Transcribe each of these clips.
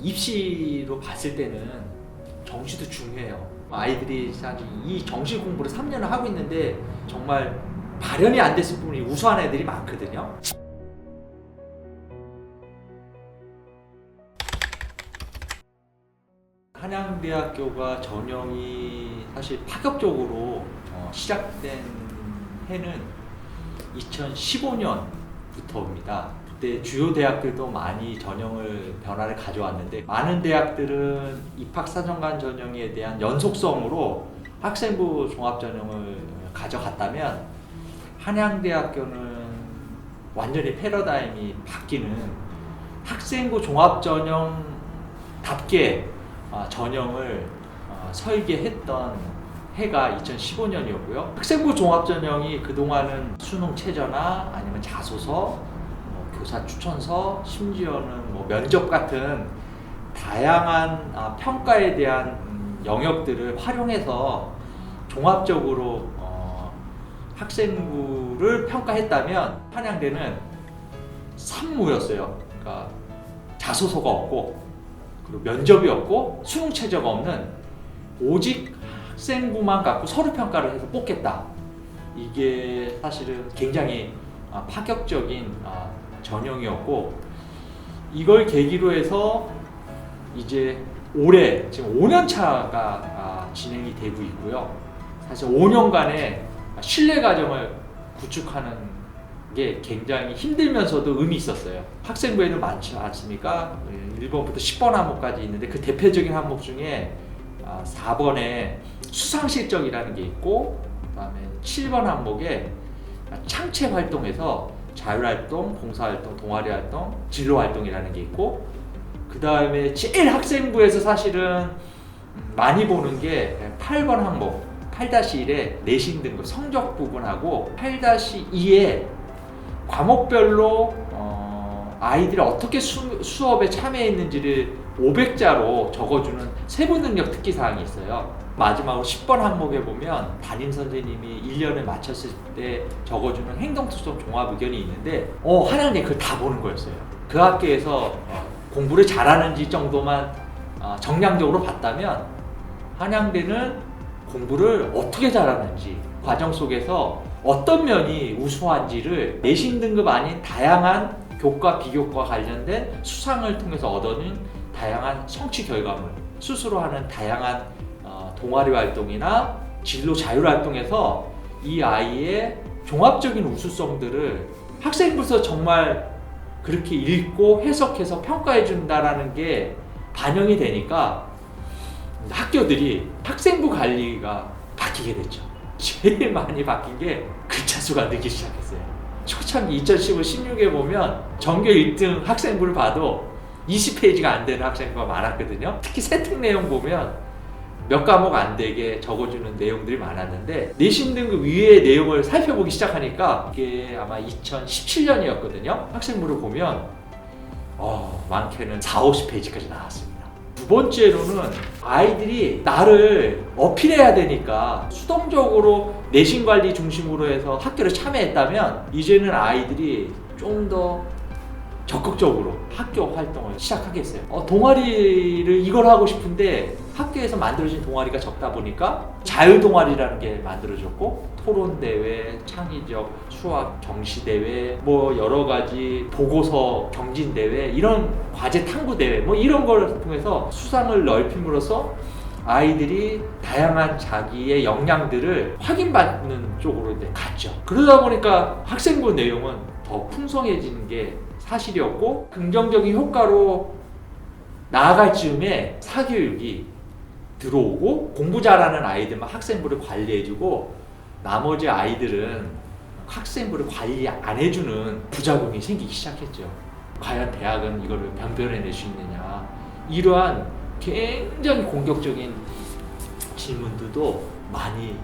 입시로 봤을 때는 정시도 중요해요. 아이들이 사실 이 정시 공부를 3년을 하고 있는데 정말 발현이 안 됐을 뿐이 우수한 애들이 많거든요. 한양대학교가 전형이 사실 파격적으로 시작된 해는 2015년부터입니다. 그때 주요 대학들도 많이 전형을 변화를 가져왔는데 많은 대학들은 입학사정관 전형에 대한 연속성으로 학생부 종합전형을 가져갔다면 한양대학교는 완전히 패러다임이 바뀌는 학생부 종합전형답게 전형을 설계했던 해가 2015년이었고요. 학생부 종합전형이 그동안은 수능 최저나 아니면 자소서, 교사 추천서, 심지어는 면접 같은 다양한 평가에 대한 영역들을 활용해서 종합적으로 학생부를 평가했다면 한양대는 산무였어요. 그러니까 자소서가 없고 그리고 면접이 없고 수능 최저가 없는 오직 학생부만 갖고 서류 평가를 해서 뽑겠다. 이게 사실은 굉장히 파격적인 전형이었고 이걸 계기로 해서 이제 올해 지금 5년 차가 진행이 되고 있고요. 사실 5년간의 신뢰 과정을 구축하는 게 굉장히 힘들면서도 의미 있었어요. 학생부에는 많지 않습니까? 1번부터 10번 항목까지 있는데 그 대표적인 항목 중에 4번에 수상실적이라는 게 있고 그 다음에 7번 항목에 창체 활동에서 자율활동, 봉사활동, 동아리활동, 진로활동이라는 게 있고 그 다음에 제일 학생부에서 사실은 많이 보는 게 8번 항목 8-1의 내신 등급 성적 부분하고 8-2에 과목별로 아이들이 어떻게 수업에 참여했는지를 500자로 적어주는 세부 능력 특기 사항이 있어요. 마지막으로 10번 항목에 보면 담임 선생님이 1년을 마쳤을 때 적어주는 행동특성 종합 의견이 있는데 한양대 그걸 다 보는 거였어요. 그 학교에서 공부를 잘하는지 정도만 정량적으로 봤다면 한양대는 공부를 어떻게 잘하는지 과정 속에서 어떤 면이 우수한지를 내신 등급 아닌 다양한 교과, 비교과 관련된 수상을 통해서 얻어낸 다양한 성취 결과물, 스스로 하는 다양한 동아리 활동이나 진로 자율 활동에서 이 아이의 종합적인 우수성들을 학생부에서 정말 그렇게 읽고 해석해서 평가해 준다라는 게 반영이 되니까 학교들이 학생부 관리가 바뀌게 됐죠. 제일 많이 바뀐 게 글자 수가 늘기 시작했어요. 초창기 2015-16에 보면 전교 1등 학생부를 봐도 20페이지가 안 되는 학생부가 많았거든요. 특히 세특 내용 보면 몇 과목 안 되게 적어주는 내용들이 많았는데 내신 등급 위의 내용을 살펴보기 시작하니까 이게 아마 2017년이었거든요. 학생부를 보면 많게는 40-50페이지까지 나왔습니다. 두 번째로는 아이들이 나를 어필해야 되니까 수동적으로 내신 관리 중심으로 해서 학교를 참여했다면 이제는 아이들이 좀 더 적극적으로 학교 활동을 시작하겠어요. 동아리를 이걸 하고 싶은데 학교에서 만들어진 동아리가 적다 보니까 자율 동아리라는 게 만들어졌고 토론대회, 창의적 수학 경시대회, 여러 가지 보고서 경진대회, 이런 과제 탐구대회 이런 걸 통해서 수상을 넓힘으로써 아이들이 다양한 자기의 역량들을 확인받는 쪽으로 갔죠. 그러다 보니까 학생부 내용은 더 풍성해지는 게 사실이었고 긍정적인 효과로 나아갈 즈음에 사교육이 들어오고 공부 잘하는 아이들만 학생부를 관리해주고 나머지 아이들은 학생부를 관리 안 해주는 부작용이 생기기 시작했죠. 과연 대학은 이거를 변별해낼 수 있느냐, 이러한 굉장히 공격적인 질문들도 많이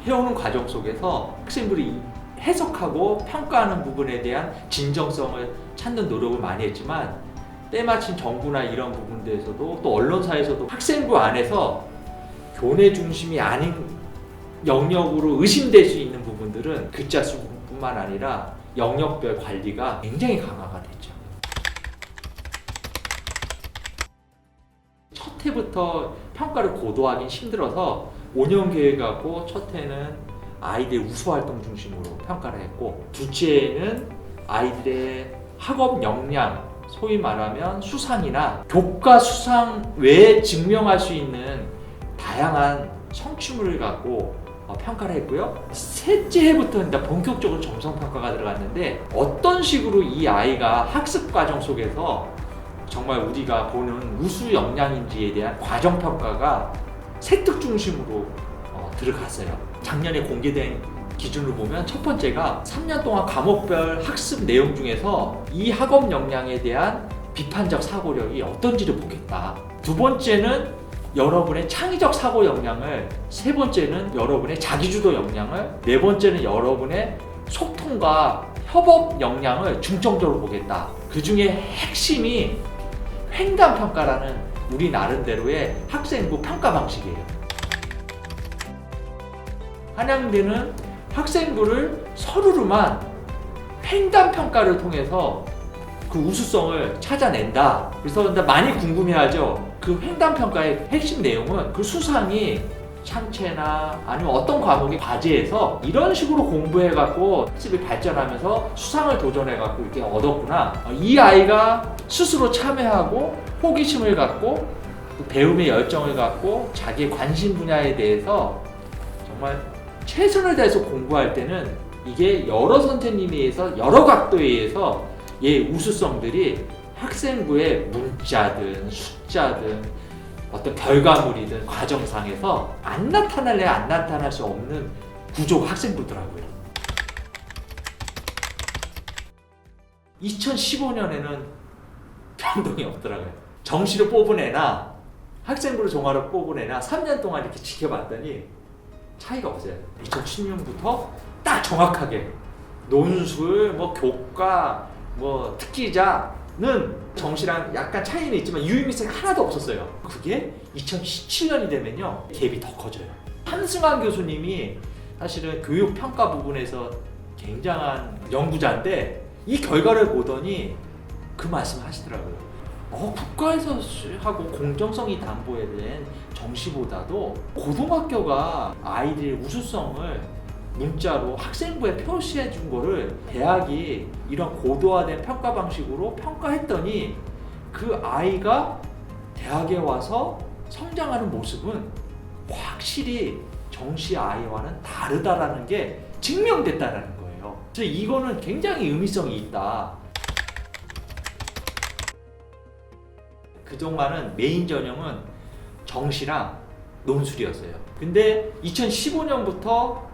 해오는 과정 속에서 학생부를 해석하고 평가하는 부분에 대한 진정성을 찾는 노력을 많이 했지만 때마침 정부나 이런 부분들에서도 또 언론사에서도 학생부 안에서 교내 중심이 아닌 영역으로 의심될 수 있는 부분들은 글자 수뿐만 아니라 영역별 관리가 굉장히 강화가 됐죠. 첫 해부터 평가를 고도하긴 힘들어서 5년 계획하고 첫 해는 아이들 우수 활동 중심으로 평가를 했고, 둘째 해는 아이들의 학업 역량, 소위 말하면 수상이나 교과 수상 외에 증명할 수 있는 다양한 성취물을 갖고 평가를 했고요. 셋째 해부터 이제 본격적으로 점성평가가 들어갔는데, 어떤 식으로 이 아이가 학습 과정 속에서 정말 우리가 보는 우수 역량인지에 대한 과정평가가 세특 중심으로 들어갔어요. 작년에 공개된 기준으로 보면 첫 번째가 3년 동안 과목별 학습 내용 중에서 이 학업 역량에 대한 비판적 사고력이 어떤지를 보겠다. 두 번째는 여러분의 창의적 사고 역량을, 세 번째는 여러분의 자기주도 역량을, 네 번째는 여러분의 소통과 협업 역량을 중점적으로 보겠다. 그 중에 핵심이 횡단평가라는 우리 나름대로의 학생부 평가 방식이에요. 한양대는 학생부를 서류로만 횡단평가를 통해서 그 우수성을 찾아낸다. 그래서 많이 궁금해하죠. 그 횡단평가의 핵심 내용은 그 수상이 창체나 아니면 어떤 과목의 과제에서 이런 식으로 공부해갖고 학습이 발전하면서 수상을 도전해갖고 이렇게 얻었구나. 이 아이가 스스로 참여하고 호기심을 갖고 배움의 열정을 갖고 자기의 관심 분야에 대해서 정말 최선을 다해서 공부할 때는 이게 여러 선생님에 의해서 여러 각도에 의해서 우수성들이 학생부의 문자든 숫자든 어떤 결과물이든 과정상에서 안 나타날래 안 나타날 수 없는 구조가 학생부더라고요. 2015년에는 변동이 없더라고요. 정시를 뽑은 애나 학생부를 종합으로 뽑은 애나 3년 동안 이렇게 지켜봤더니 차이가 없어요. 2016년부터 딱 정확하게 논술, 교과, 특기자는 정시랑 약간 차이는 있지만 유의미세가 하나도 없었어요. 그게 2017년이 되면요, 갭이 더 커져요. 한승환 교수님이 사실은 교육평가 부분에서 굉장한 연구자인데 이 결과를 보더니 그 말씀을 하시더라고요. 국가에서 하고 공정성이 담보된 정시보다도 고등학교가 아이들의 우수성을 문자로 학생부에 표시해 준 거를 대학이 이런 고도화된 평가 방식으로 평가했더니 그 아이가 대학에 와서 성장하는 모습은 확실히 정시 아이와는 다르다라는 게 증명됐다라는 거예요. 그래서 이거는 굉장히 의미성이 있다. 그동안은 메인 전형은 정시랑 논술이었어요. 근데 2015년부터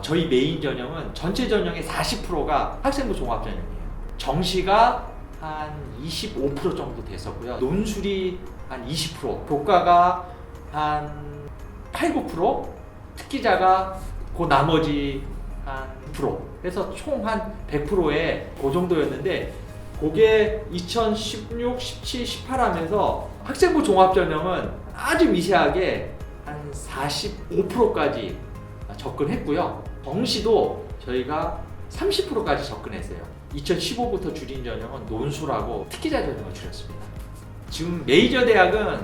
저희 메인 전형은 전체 전형의 40%가 학생부 종합 전형이에요. 정시가 한 25% 정도 됐었고요. 논술이 한 20%, 교과가 한 8, 9%, 특기자가 그 나머지 한 9%. 그래서 총 한 100%의 그 정도였는데, 그게 2016, 17, 18 하면서 학생부 종합 전형은 아주 미세하게 한 45%까지 접근했고요. 정시도 저희가 30%까지 접근했어요. 2015부터 줄인 전형은 논술하고 특기자 전형을 줄였습니다. 지금 메이저 대학은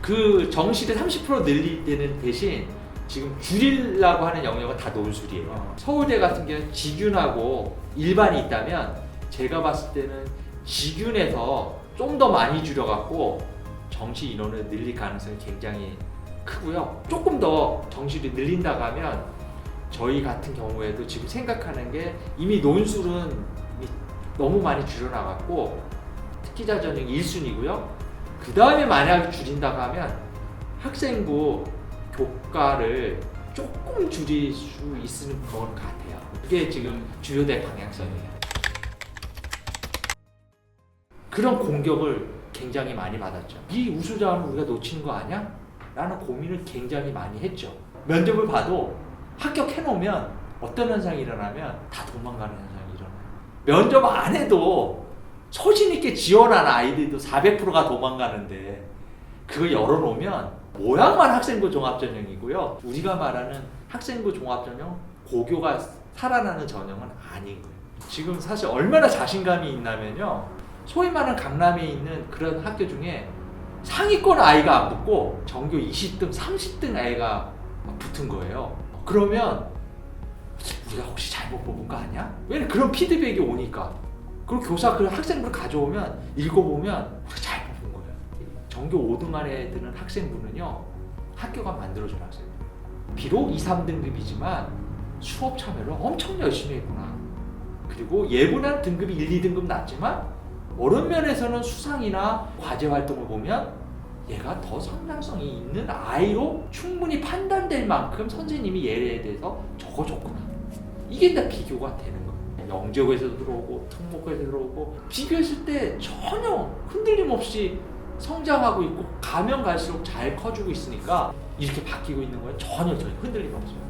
그 정시를 30% 늘릴 때는 대신 지금 줄이려고 하는 영역은 다 논술이에요. 서울대 같은 경우는 직윤하고 일반이 있다면 제가 봤을 때는 직윤에서 좀 더 많이 줄여갖고 정시 인원을 늘릴 가능성이 굉장히 크고요. 조금 더 정시를 늘린다고 하면 저희 같은 경우에도 지금 생각하는 게 이미 논술은 너무 많이 줄여나갔고 특기자 전형이 1순위고요. 그 다음에 만약 줄인다고 하면 학생부 교과를 조금 줄일 수 있는 것 같아요. 그게 지금 주요대 방향성이에요. 그런 공격을 굉장히 많이 받았죠. 이 우수자원을 우리가 놓치는 거 아니야? 라는 고민을 굉장히 많이 했죠. 면접을 봐도 합격해놓으면 어떤 현상이 일어나면 다 도망가는 현상이 일어나요. 면접 안 해도 소신 있게 지원하는 아이들도 400%가 도망가는데 그걸 열어놓으면 모양만 학생부 종합전형이고요. 우리가 말하는 학생부 종합전형, 고교가 살아나는 전형은 아닌 거예요. 지금 사실 얼마나 자신감이 있냐면요. 소위 말하는 강남에 있는 그런 학교 중에 상위권 아이가 안 붙고 전교 20등, 30등 아이가 붙은 거예요. 그러면 우리가 혹시 잘못 뽑은 거 아니야? 왜냐면 그런 피드백이 오니까. 그리고 교사 그 학생부를 가져오면 읽어보면 우리가 잘 뽑은 거예요. 전교 5등 안에 드는 학생부는요, 학교가 만들어준 학생. 비록 2, 3등급이지만 수업 참여를 엄청 열심히 했구나. 그리고 예부는 등급이 1, 2등급 낮지만 어른 면에서는 수상이나 과제 활동을 보면 얘가 더 성장성이 있는 아이로 충분히 판단될 만큼 선생님이 얘에 대해서 적어줬구나. 이게 다 비교가 되는 거예요. 영재고에서 들어오고 특목고에서 들어오고 비교했을 때 전혀 흔들림 없이 성장하고 있고 가면 갈수록 잘 커지고 있으니까 이렇게 바뀌고 있는 거예요. 전혀 흔들림 없어요.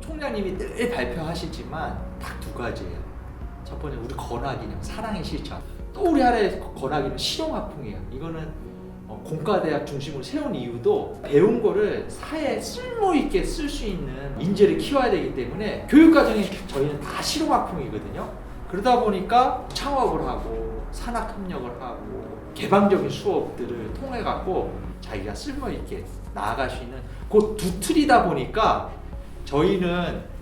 총장님이 늘 발표하시지만 딱 두 가지예요. 첫 번째 우리 권학이냐 사랑의 실천. 또 우리 아래 권학이는 실용학풍이에요. 이거는 공과대학 중심으로 세운 이유도 배운 거를 사회에 쓸모있게 쓸 수 있는 인재를 키워야 되기 때문에 교육과정이 저희는 다 실용학풍이거든요. 그러다 보니까 창업을 하고 산학협력을 하고 개방적인 수업들을 통해 갖고 자기가 쓸모있게 나아갈 수 있는 그 두 틀이다 보니까 저희는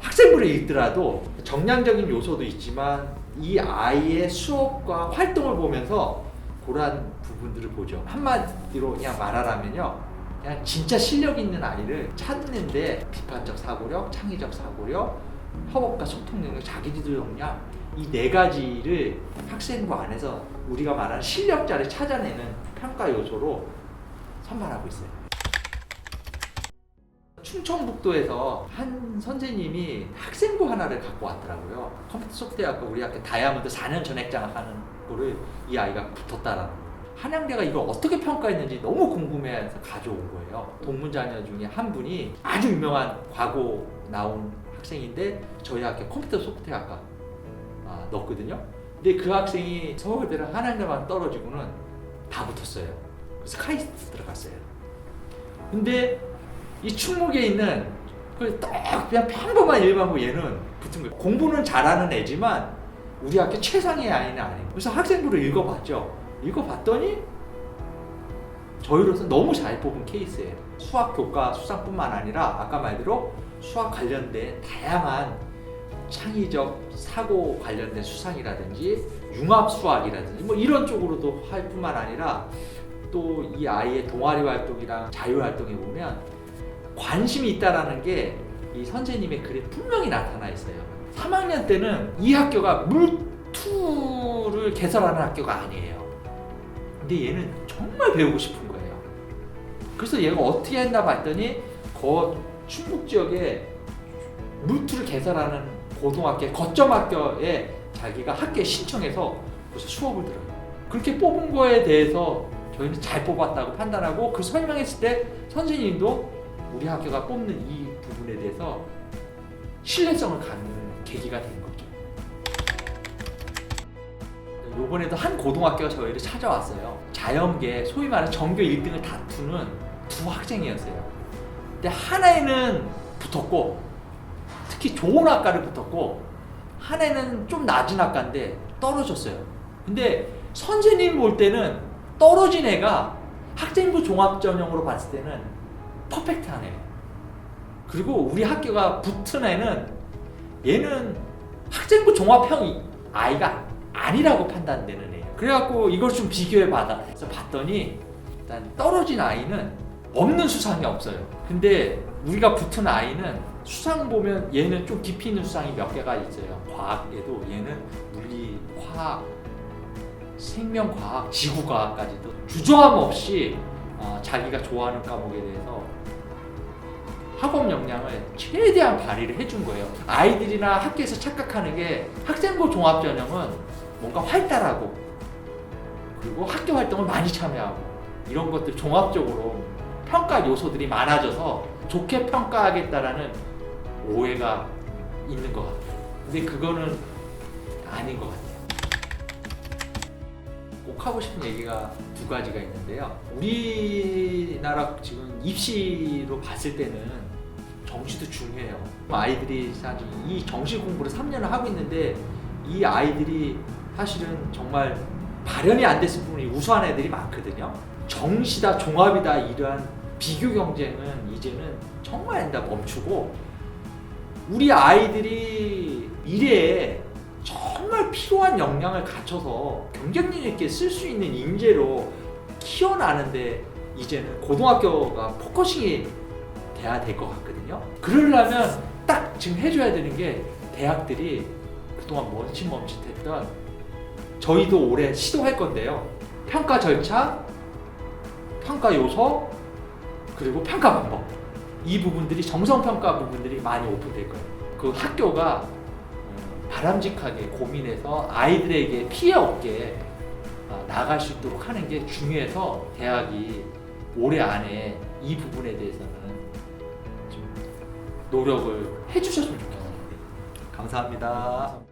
학생부를 읽더라도 정량적인 요소도 있지만 이 아이의 수업과 활동을 보면서 그러한 부분들을 보죠. 한마디로 그냥 말하라면요, 그냥 진짜 실력 있는 아이를 찾는데 비판적 사고력, 창의적 사고력, 협업과 소통 능력, 자기주도 역량, 이 네 가지를 학생부 안에서 우리가 말하는 실력자를 찾아내는 평가 요소로 선발하고 있어요. 충청북도에서 한 선생님이 학생부 하나를 갖고 왔더라고요. 컴퓨터 소프트웨어학과 우리 학교 다이아몬드 4년 전액장 하는 거를 이 아이가 붙었다라는 거예요. 한양대가 이걸 어떻게 평가했는지 너무 궁금해해서 가져온 거예요. 동문자녀 중에 한 분이 아주 유명한 과고 나온 학생인데 저희 학교 컴퓨터 소프트웨어학과 넣었거든요. 근데 그 학생이 서울대랑 한양대만 떨어지고는 다 붙었어요. 그래서 카이스트 들어갔어요. 근데 이 충무에 있는 딱 그냥 평범한 일반고 얘는 붙은 거예요. 공부는 잘하는 애지만 우리 학교 최상의 아이는 아니에요. 그래서 학생부를 읽어봤죠. 읽어봤더니 저희로서 너무 잘 뽑은 케이스예요. 수학 교과 수상뿐만 아니라 아까 말대로 수학 관련된 다양한 창의적 사고 관련된 수상이라든지 융합 수학이라든지 뭐 이런 쪽으로도 할 뿐만 아니라 또 이 아이의 동아리 활동이랑 자유 활동에 보면 관심이 있다라는 게 이 선생님의 글에 분명히 나타나 있어요. 3학년 때는 이 학교가 물투를 개설하는 학교가 아니에요. 근데 얘는 정말 배우고 싶은 거예요. 그래서 얘가 어떻게 했나 봤더니 충북 지역에 물투를 개설하는 고등학교 거점학교에 자기가 학교에 신청해서 그래서 수업을 들어요. 그렇게 뽑은 거에 대해서 저희는 잘 뽑았다고 판단하고 그 설명했을 때 선생님도 우리 학교가 뽑는 이 부분에 대해서 신뢰성을 갖는 계기가 된 거죠. 이번에도 한 고등학교가 저희를 찾아왔어요. 자연계, 소위 말하는 전교 1등을 다투는 두 학생이었어요. 근데 하나에는 붙었고, 특히 좋은 학과를 붙었고, 하나는 좀 낮은 학과인데 떨어졌어요. 근데 선생님 볼 때는 떨어진 애가 학생부 종합전형으로 봤을 때는 퍼펙트한 애. 그리고 우리 학교가 붙은 애는 얘는 학생부 종합형 아이가 아니라고 판단되는 애예요. 그래갖고 이걸 좀 비교해 봐서 봤더니 일단 떨어진 아이는 없는 수상이 없어요. 근데 우리가 붙은 아이는 수상 보면 얘는 좀 깊이 있는 수상이 몇 개가 있어요. 과학에도 얘는 물리, 화학, 생명과학, 지구과학까지도 주저함 없이 자기가 좋아하는 과목에 대해서 학업 역량을 최대한 발휘를 해준 거예요. 아이들이나 학교에서 착각하는 게 학생부 종합전형은 뭔가 활달하고 그리고 학교 활동을 많이 참여하고 이런 것들 종합적으로 평가 요소들이 많아져서 좋게 평가하겠다라는 오해가 있는 것 같아요. 근데 그거는 아닌 것 같아요. 꼭 하고 싶은 얘기가 두 가지가 있는데요. 우리나라 지금 입시로 봤을 때는 정시도 중요해요. 아이들이 사실 이 정시 공부를 3년을 하고 있는데 이 아이들이 사실은 정말 발현이 안 됐을 뿐이 우수한 애들이 많거든요. 정시다 종합이다 이러한 비교 경쟁은 이제는 정말 다 멈추고 우리 아이들이 미래에 정말 필요한 역량을 갖춰서 경쟁력 있게 쓸 수 있는 인재로 키워나는데 이제는 고등학교가 포커싱이 돼야 될 것 같거든요. 그러려면 딱 지금 해줘야 되는 게 대학들이 그동안 멈칫멈칫했던 저희도 올해 시도할 건데요. 평가 절차, 평가 요소, 그리고 평가 방법 이 부분들이 정성평가 부분들이 많이 오픈될 거예요. 그 학교가 바람직하게 고민해서 아이들에게 피해 없게 나갈 수 있도록 하는 게 중요해서 대학이 올해 안에 이 부분에 대해서는 좀 노력을 해주셨으면 좋겠습니다. 감사합니다.